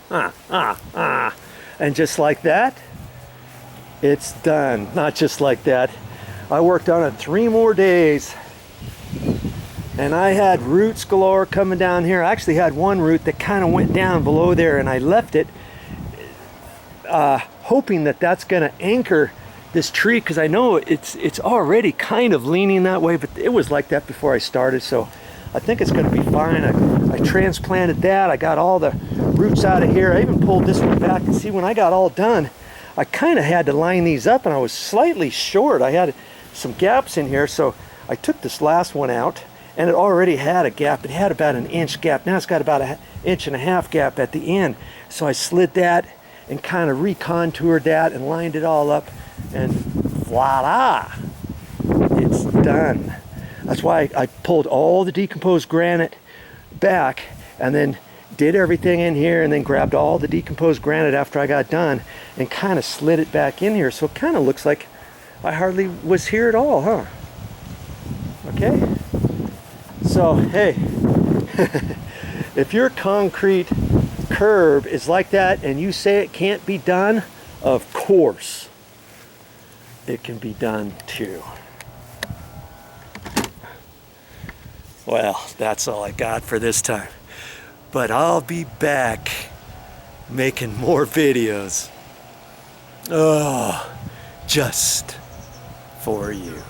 And just like that, it's done. Not just like that. I worked on it 3 more days. And I had roots galore coming down here. I actually had one root that kind of went down below there, and I left it hoping that that's going to anchor this tree, because I know it's already kind of leaning that way, but it was like that before I started, so I think it's going to be fine. I transplanted that. I got all the roots out of here. I even pulled this one back, and see, when I got all done, I kind of had to line these up, and I was slightly short. I had some gaps in here, so I took this last one out, and it already had a gap. It had about an inch gap. Now it's got about an inch and a half gap at the end. So I slid that and kind of recontoured that and lined it all up, and voila, it's done. That's why I pulled all the decomposed granite back and then did everything in here, and then grabbed all the decomposed granite after I got done and kind of slid it back in here, so it kind of looks like I hardly was here at all, huh? Okay, so hey, if your concrete curb is like that and you say it can't be done, of course it can be done too. Well, that's all I got for this time, but I'll be back making more videos. Oh, just for you.